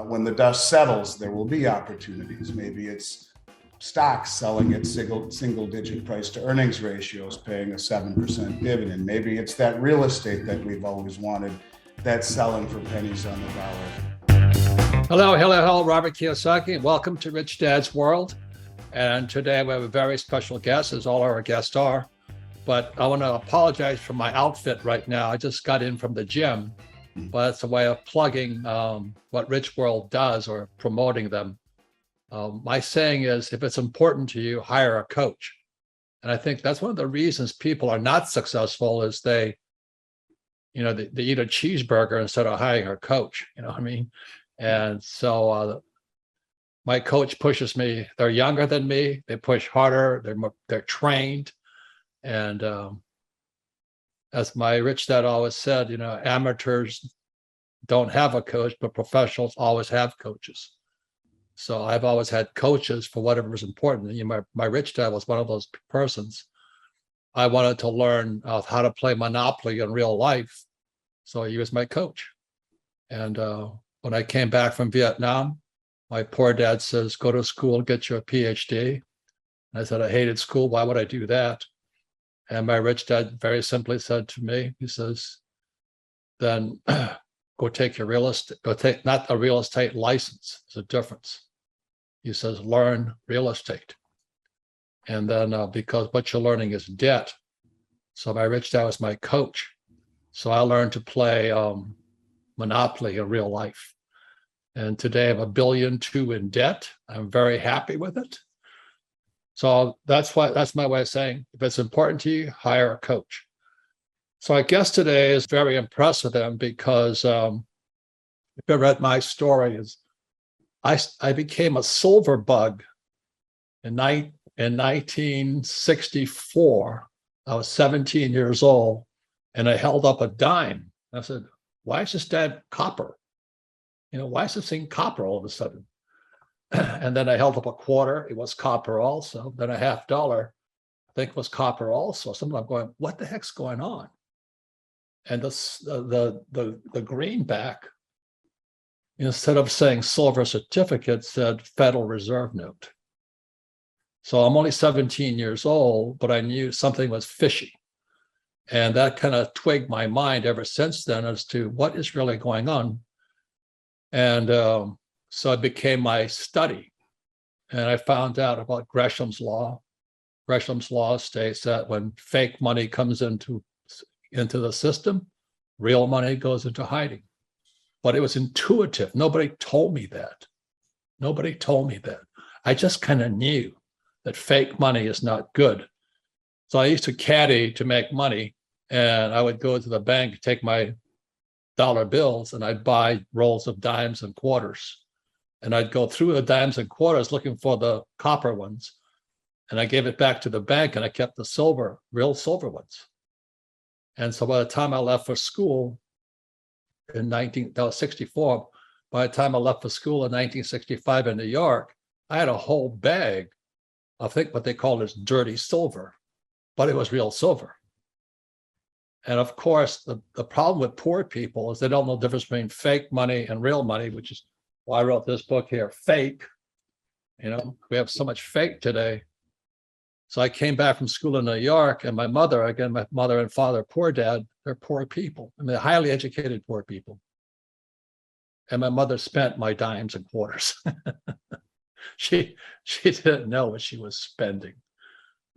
when the dust settles, there will be opportunities. Maybe it's stocks selling at single-digit price to earnings ratios, paying a 7% dividend. Maybe it's that real estate that we've always wanted that's selling for pennies on the dollar. Hello, Robert Kiyosaki. Welcome to Rich Dad's World. And today we have a very special guest, as all our guests are. But I want to apologize for my outfit right now. I just got in from the gym, but it's a way of plugging what Rich World does or promoting them. My saying is, if it's important to you, hire a coach. And I think that's one of the reasons people are not successful is they eat a cheeseburger instead of hiring a coach. You know what I mean? And so my coach pushes me. They're younger than me. They push harder. They're trained. And as my rich dad always said, amateurs don't have a coach, but professionals always have coaches. So I've always had coaches for whatever is important. My rich dad was one of those persons. I wanted to learn how to play Monopoly in real life. So he was my coach. And when I came back from Vietnam, my poor dad says, go to school, get your PhD. And I said, I hated school. Why would I do that? And my rich dad very simply said to me, he says, then go take your real estate, not a real estate license. There's a difference. He says, learn real estate. And then because what you're learning is debt. So my rich dad was my coach. So I learned to play Monopoly in real life. And today I'm $1.2 billion in debt. I'm very happy with it. So that's my way of saying, if it's important to you, hire a coach. So I guess today is very impressed with them because if you read my story, is I became a silver bug in 1964. I was 17 years old and I held up a dime. I said, why is this dad copper? Why is this thing copper all of a sudden? And then I held up a quarter. It was copper also. Then a $50, I think, was copper also. So I'm going, what the heck's going on? And the greenback, instead of saying silver certificate, said Federal Reserve note. So I'm only 17 years old, but I knew something was fishy. And that kind of twigged my mind ever since then as to what is really going on. And so it became my study. And I found out about Gresham's law. Gresham's law states that when fake money comes into the system, real money goes into hiding. But it was intuitive. Nobody told me that. I just kind of knew that fake money is not good. So I used to caddy to make money, and I would go to the bank, take my dollar bills, and I'd buy rolls of dimes and quarters. And I'd go through the dimes and quarters looking for the copper ones. And I gave it back to the bank and I kept the real silver ones. And so by the time I left for school in 1964, by the time I left for school in 1965 in New York, I had a whole bag of what they call is dirty silver, but it was real silver. And of course, the problem with poor people is they don't know the difference between fake money and real money, which is why I wrote this book here, Fake. We have so much fake today. So I came back from school in New York, and my mother and father, poor dad, they're poor people. I mean, they're highly educated poor people. And my mother spent my dimes and quarters. She didn't know what she was spending.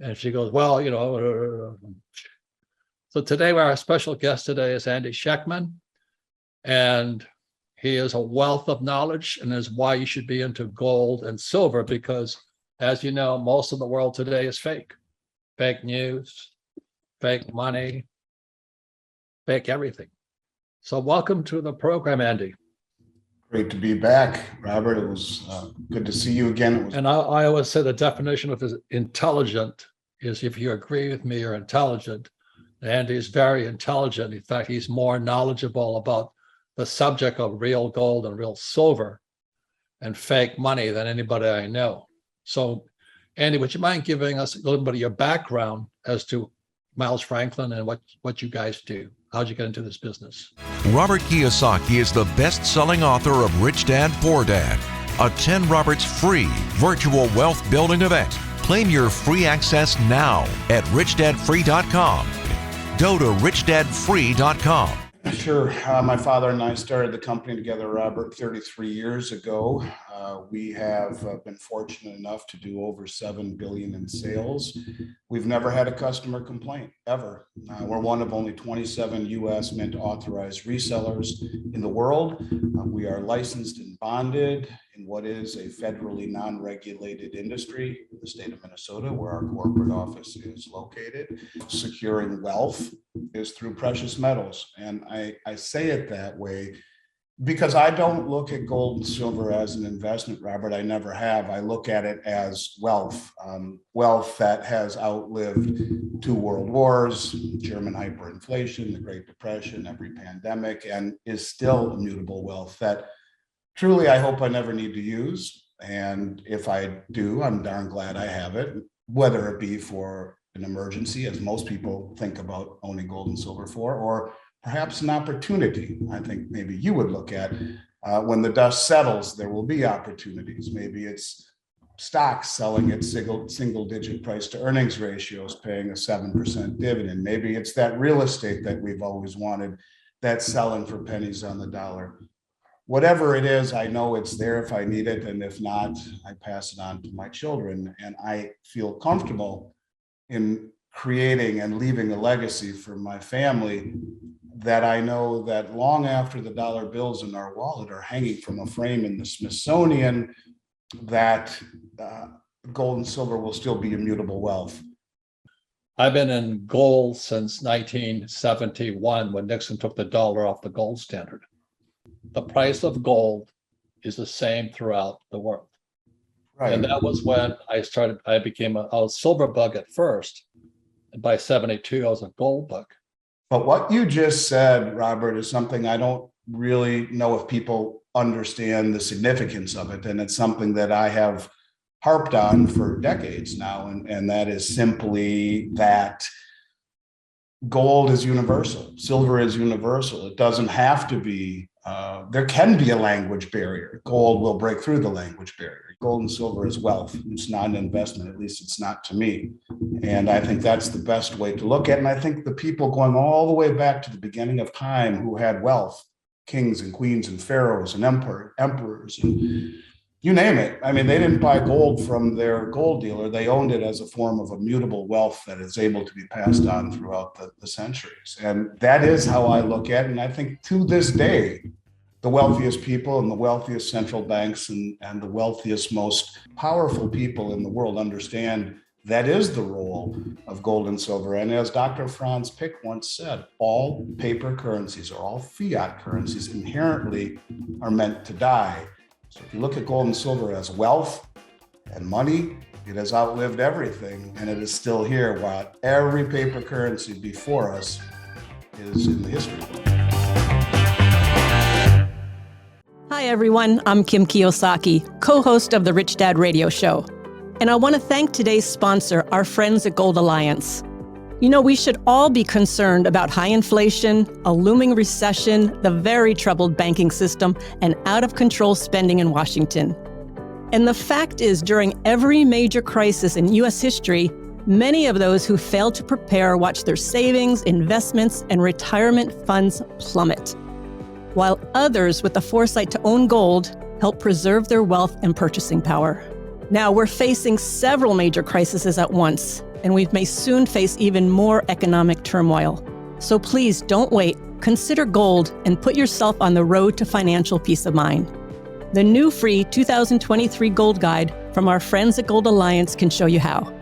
And she goes, well, So today, our special guest today is Andy Schectman, and he is a wealth of knowledge and is why you should be into gold and silver because, as you know, most of the world today is fake. Fake news, fake money, fake everything. So welcome to the program, Andy. Great to be back, Robert. It was good to see you again. And I always say the definition of intelligent is if you agree with me, you're intelligent. Andy is very intelligent. In fact, he's more knowledgeable about the subject of real gold and real silver and fake money than anybody I know. So, Andy, would you mind giving us a little bit of your background as to Miles Franklin and what you guys do? How'd you get into this business? Robert Kiyosaki is the best-selling author of Rich Dad, Poor Dad, a 10 Roberts free virtual wealth building event. Claim your free access now at richdadfree.com. Go to richdadfree.com. Sure. My father and I started the company together, Robert, 33 years ago. We have been fortunate enough to do over $7 billion in sales. We've never had a customer complaint, ever. We're one of only 27 U.S. Mint authorized resellers in the world. We are licensed and bonded in what is a federally non-regulated industry in the state of Minnesota, where our corporate office is located. Securing wealth is through precious metals. And I say it that way because I don't look at gold and silver as an investment, Robert. I never have. I look at it as wealth, wealth that has outlived 2 world wars, German hyperinflation, the Great Depression, every pandemic, and is still immutable wealth that truly I hope I never need to use. And if I do, I'm darn glad I have it, whether it be for an emergency, as most people think about owning gold and silver for, or perhaps an opportunity. I think maybe you would look at when the dust settles, there will be opportunities. Maybe it's stocks selling at single digit price to earnings ratios, paying a 7% dividend. Maybe it's that real estate that we've always wanted that's selling for pennies on the dollar. Whatever it is, I know it's there if I need it. And if not, I pass it on to my children. And I feel comfortable in creating and leaving a legacy for my family that I know that long after the dollar bills in our wallet are hanging from a frame in the Smithsonian, that gold and silver will still be immutable wealth. I've been in gold since 1971 when Nixon took the dollar off the gold standard. The price of gold is the same throughout the world. Right. And that was when I was silver bug at first. And by 72, I was a gold bug. But what you just said, Robert, is something I don't really know if people understand the significance of it. And it's something that I have harped on for decades now. And that is simply that gold is universal. Silver is universal. It doesn't have to be, there can be a language barrier. Gold will break through the language barrier. Gold and silver is wealth. It's not an investment. At least it's not to me. And I think that's the best way to look at it. And I think the people going all the way back to the beginning of time who had wealth, kings and queens and pharaohs and emperors, and you name it. I mean, they didn't buy gold from their gold dealer. They owned it as a form of immutable wealth that is able to be passed on throughout the centuries. And that is how I look at it. And I think to this day, the wealthiest people and the wealthiest central banks and the wealthiest, most powerful people in the world understand that is the role of gold and silver. And as Dr. Franz Pick once said, all paper currencies or all fiat currencies inherently are meant to die. So if you look at gold and silver as wealth and money, it has outlived everything and it is still here, while every paper currency before us is in the history book. Hi, everyone. I'm Kim Kiyosaki, co-host of the Rich Dad Radio Show. And I want to thank today's sponsor, our friends at Gold Alliance. You know, we should all be concerned about high inflation, a looming recession, the very troubled banking system, and out-of-control spending in Washington. And the fact is, during every major crisis in U.S. history, many of those who failed to prepare watched their savings, investments, and retirement funds plummet, while others with the foresight to own gold helped preserve their wealth and purchasing power. Now, we're facing several major crises at once, and we may soon face even more economic turmoil. So please don't wait. Consider gold and put yourself on the road to financial peace of mind. The new free 2023 Gold Guide from our friends at Gold Alliance can show you how.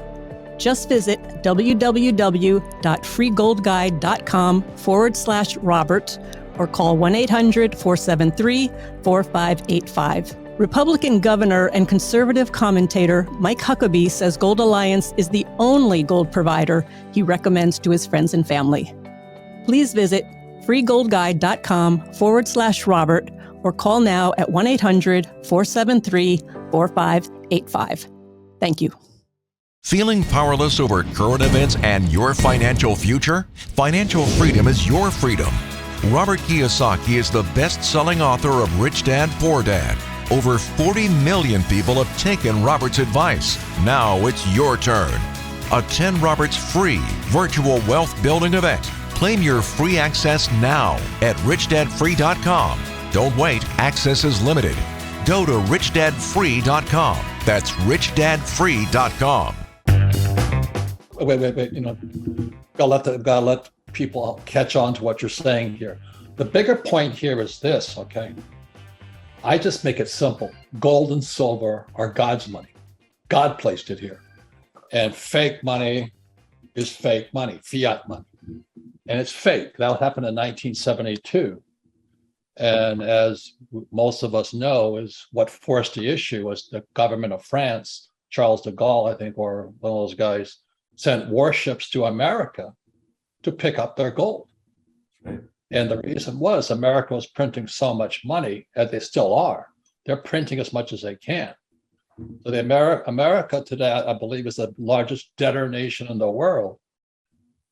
Just visit www.freegoldguide.com/Robert or call 1-800-473-4585. Republican Governor and conservative commentator Mike Huckabee says Gold Alliance is the only gold provider he recommends to his friends and family. Please visit freegoldguide.com/Robert or call now at 1-800-473-4585. Thank you. Feeling powerless over current events and your financial future? Financial freedom is your freedom. Robert Kiyosaki is the best-selling author of Rich Dad, Poor Dad. Over 40 million people have taken Robert's advice. Now it's your turn. Attend Robert's free virtual wealth building event. Claim your free access now at richdadfree.com. Don't wait, access is limited. Go to richdadfree.com. That's richdadfree.com. Wait. Gotta let people catch on to what you're saying here. The bigger point here is this, okay? I just make it simple. Gold and silver are God's money. God placed it here. And fake money is fake money, fiat money. And it's fake. That happened in 1972. And as most of us know, is what forced the issue was the government of France, Charles de Gaulle, I think, or one of those guys, sent warships to America to pick up their gold. Right. And the reason was America was printing so much money, as they still are. They're printing as much as they can. So America today, I believe, is the largest debtor nation in the world.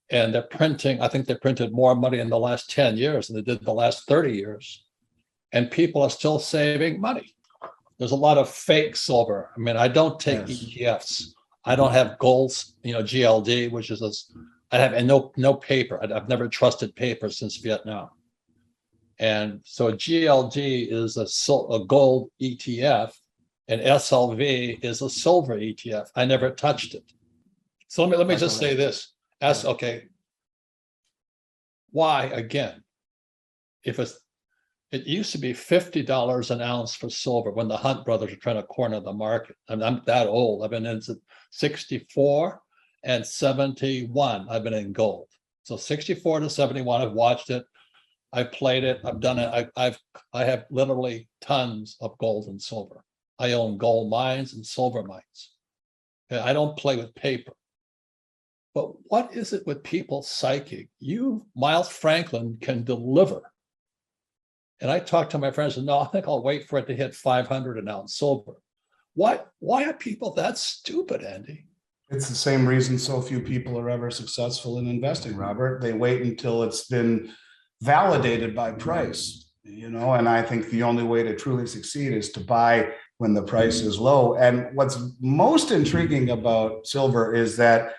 And they're printing, I think they printed more money in the last 10 years than they did the last 30 years. And people are still saving money. There's a lot of fake silver. I mean, I don't take ETFs. I don't have golds, GLD, which is I have no paper. I've never trusted paper since Vietnam. And so GLD is a gold ETF, and SLV is a silver ETF. I never touched it. So let me just say this. Why again? It used to be $50 an ounce for silver when the Hunt brothers were trying to corner the market. I'm that old. I've been in 64 and 71. I've been in gold. So 64 to 71. I've watched it. I played it. I've done it. I have literally tons of gold and silver. I own gold mines and silver mines. I don't play with paper. But what is it with people's psyche? Miles Franklin, can deliver. And I talked to my friends and no, I think I'll wait for it to hit 500 an ounce silver. Why are people that stupid, Andy? It's the same reason so few people are ever successful in investing, Robert. They wait until it's been validated by price, and I think the only way to truly succeed is to buy when the price is low. And what's most intriguing about silver is that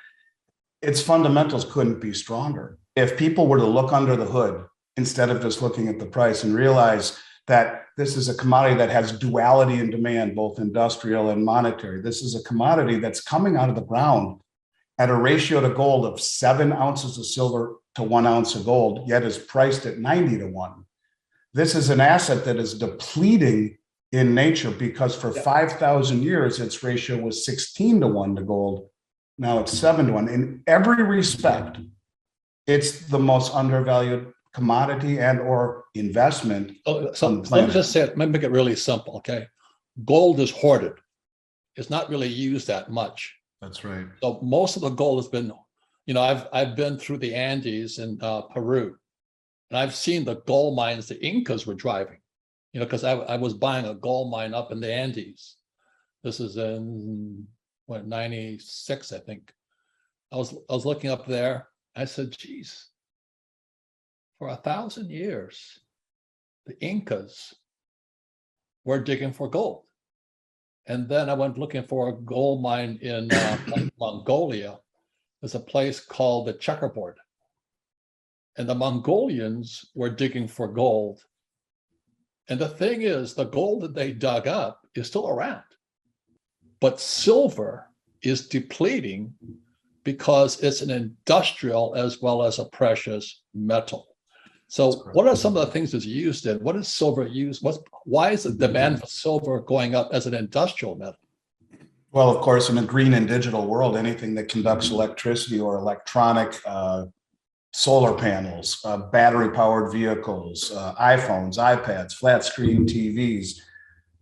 its fundamentals couldn't be stronger. If people were to look under the hood instead of just looking at the price and realize that this is a commodity that has duality in demand, both industrial and monetary. This is a commodity that's coming out of the ground at a ratio to gold of 7 ounces of silver to 1 ounce of gold, yet is priced at 90 to 1. This is an asset that is depleting in nature because for 5,000 years, its ratio was 16 to 1 to gold. Now it's 7 to 1. In every respect, it's the most undervalued commodity and or investment. So let me just say it, let me make it really simple, okay? Gold is hoarded. It's not really used that much. That's right. So most of the gold has been, I've been through the Andes in Peru, and I've seen the gold mines the Incas were driving, because I was buying a gold mine up in the Andes. This is in 96, I think. I was looking up there. I said, geez, for 1,000 years, the Incas were digging for gold. And then I went looking for a gold mine in Mongolia. There's a place called the Checkerboard. And the Mongolians were digging for gold. And the thing is, the gold that they dug up is still around. But silver is depleting because it's an industrial as well as a precious metal. So what are some of the things that's used in? What is silver used? Why is the demand for silver going up as an industrial metal? Well, of course, in a green and digital world, anything that conducts electricity or electronic solar panels, battery-powered vehicles, iPhones, iPads, flat-screen TVs,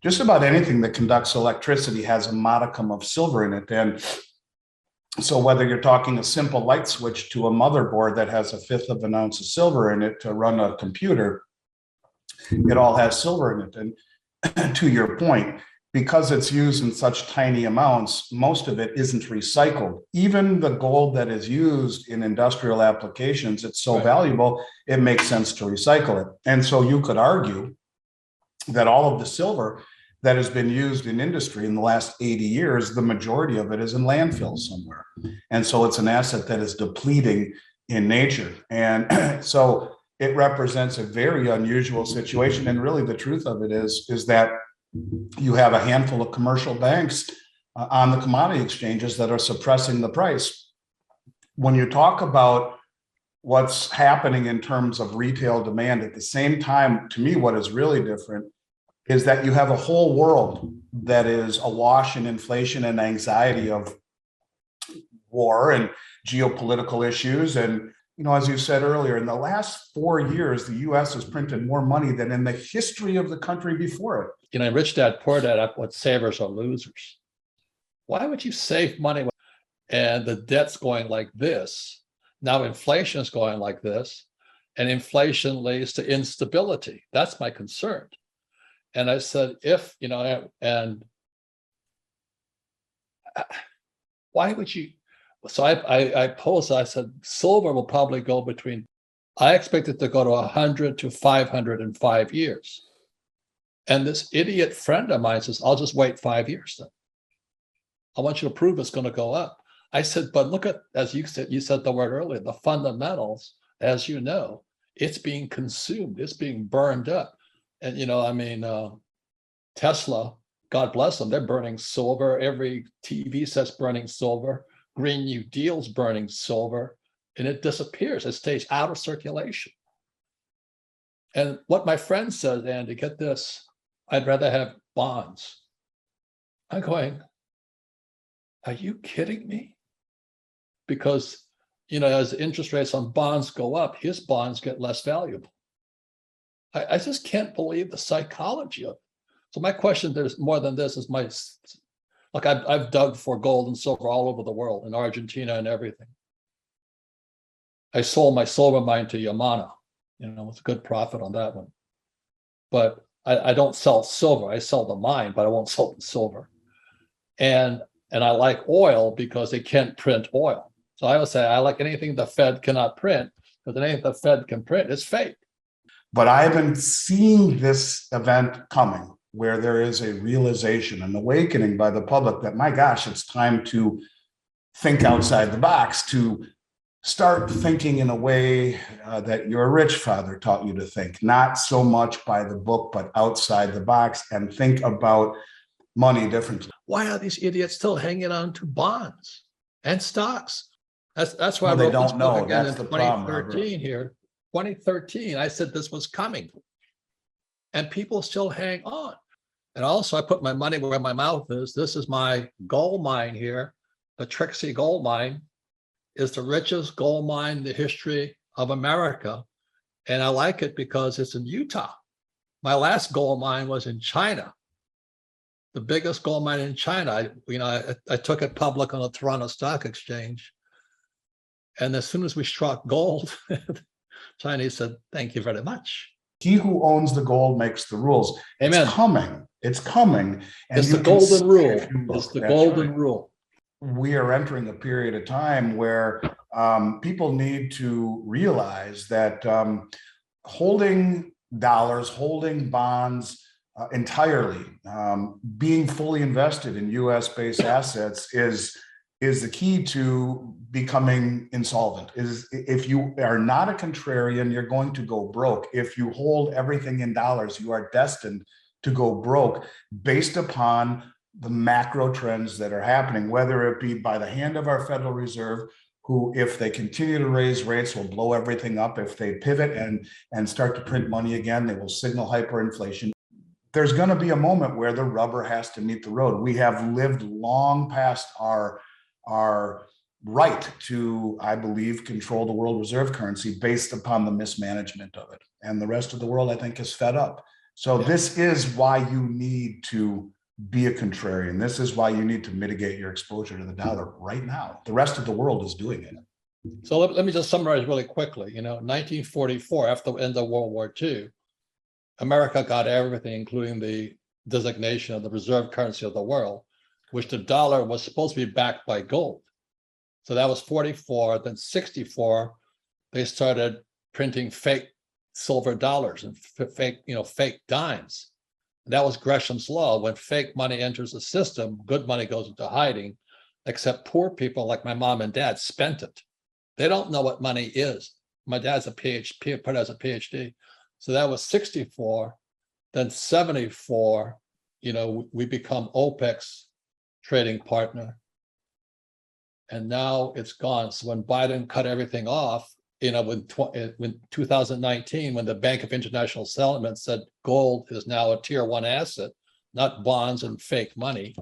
just about anything that conducts electricity has a modicum of silver in it. And so whether you're talking a simple light switch to a motherboard that has 1/5 of an ounce of silver in it to run a computer, it all has silver in it. And to your point, because it's used in such tiny amounts, most of it isn't recycled. Even the gold that is used in industrial applications, it's so valuable, it makes sense to recycle it. And so you could argue that all of the silver that has been used in industry in the last 80 years, the majority of it is in landfills somewhere. And so it's an asset that is depleting in nature. And so it represents a very unusual situation. And really the truth of it is that you have a handful of commercial banks on the commodity exchanges that are suppressing the price. When you talk about what's happening in terms of retail demand, at the same time, to me, what is really different is that you have a whole world that is awash in inflation and anxiety of war and geopolitical issues. And, you know, as you said earlier, in the last 4 years, the US has printed more money than in the history of the country before it. You know, Rich Dad, Poor Dad, what savers are losers. Why would you save money and the debt's going like this? Now inflation is going like this, and inflation leads to instability. That's my concern. And I said, if, you know, and why would you? So I posed, I said, silver will probably go between, I expect it to go to 100 to 500 in 5 years. And this idiot friend of mine says, I'll just wait 5 years then. I want you to prove it's going to go up. I said, but look at, as you said the word earlier, the fundamentals, as you know, it's being consumed, it's being burned up. And, you know, I mean, Tesla, God bless them, they're burning silver. Every TV says burning silver. Green New Deal's burning silver, and it disappears. It stays out of circulation. And what my friend says, Andy, get this, I'd rather have bonds. I'm going, are you kidding me? Because, you know, as interest rates on bonds go up, his bonds get less valuable. I just can't believe the psychology of it. So my question, there's more than this, is like I've dug for gold and silver all over the world, in Argentina and everything. I sold my silver mine to Yamana, you know, with a good profit on that one. But I don't sell silver. I sell the mine, but I won't sell the silver. And I like oil because they can't print oil. So I would say I like anything the Fed cannot print, because anything the Fed can print is fake. But I've been seeing this event coming, where there is a realization, an awakening by the public that, my gosh, it's time to think outside the box, to start thinking in a way that your rich father taught you to think, not so much by the book, but outside the box, and think about money differently. Why are these idiots still hanging on to bonds and stocks? That's why Well, I they wrote this don't book know. again That's in the problem, 2013 here. 2013, I said this was coming. And people still hang on. And also I put my money where my mouth is. This is my gold mine here. The Trixie gold mine is the richest gold mine in the history of America. And I like it because it's in Utah. My last gold mine was in China, the biggest gold mine in China. I took it public on the Toronto Stock Exchange. And as soon as we struck gold, Chinese said, thank you very much. He who owns the gold makes the rules. Amen. It's coming. It's coming. And It's the golden rule. It's the golden rule. We are entering a period of time where people need to realize that holding dollars, holding bonds entirely, being fully invested in US-based assets is the key to becoming insolvent. Is if you are not a contrarian, you're going to go broke. If you hold everything in dollars, you are destined to go broke based upon the macro trends that are happening, whether it be by the hand of our Federal Reserve, who, if they continue to raise rates, will blow everything up. If they pivot and start to print money again, they will signal hyperinflation. There's going to be a moment where the rubber has to meet the road. We have lived long past our right to, I believe, control the world reserve currency based upon the mismanagement of it. And the rest of the world, I think, is fed up. So this is why you need to be a contrarian. This is why you need to mitigate your exposure to the dollar right now. The rest of the world is doing it. So let me just summarize really quickly. 1944, after the end of World War II, America got everything, including the designation of the reserve currency of the world, which the dollar was supposed to be backed by gold. So that was 44. Then 64, they started printing fake silver dollars and fake dimes. And that was Gresham's law. When fake money enters the system, good money goes into hiding, except poor people like my mom and dad spent it. They don't know what money is. My dad's a PhD, part has a PhD. So that was 64. Then 74, we become OPEC's trading partner. And now it's gone. So when Biden cut everything off, when 2019, when the Bank of International Settlements said gold is now a tier 1 asset, not bonds and fake money.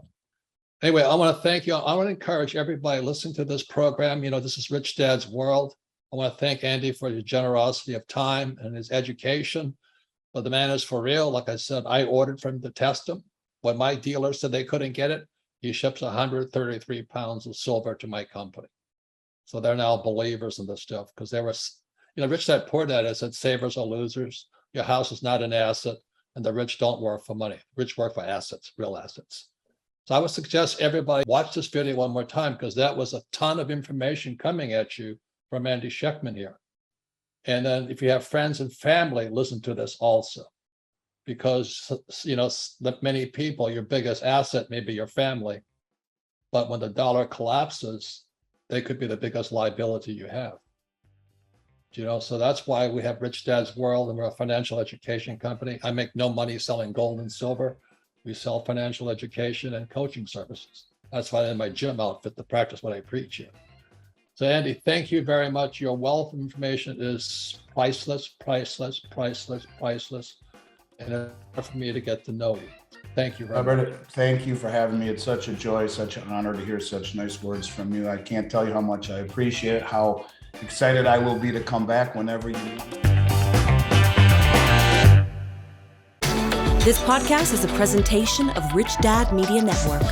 Anyway, I want to thank you. I want to encourage everybody listening to this program. This is Rich Dad's World. I want to thank Andy for his generosity of time and his education. But the man is for real. Like I said, I ordered from him to test him. When my dealer said they couldn't get it, he ships 133 pounds of silver to my company. So they're now believers in this stuff because they were, Rich Dad Poor Dad has said savers are losers. Your house is not an asset, and the rich don't work for money. Rich work for assets, real assets. So I would suggest everybody watch this video one more time because that was a ton of information coming at you from Andy Schectman here. And then if you have friends and family, listen to this also. Because, many people, your biggest asset may be your family. But when the dollar collapses, they could be the biggest liability you have. So that's why we have Rich Dad's World, and we're a financial education company. I make no money selling gold and silver. We sell financial education and coaching services. That's why I'm in my gym outfit to practice what I preach here. So Andy, thank you very much. Your wealth of information is priceless, priceless, priceless, priceless. And it's for me to get to know you. Thank you, Robert. Thank you for having me. It's such a joy, such an honor to hear such nice words from you. I can't tell you how much I appreciate it, how excited I will be to come back whenever you need. This podcast is a presentation of Rich Dad Media Network.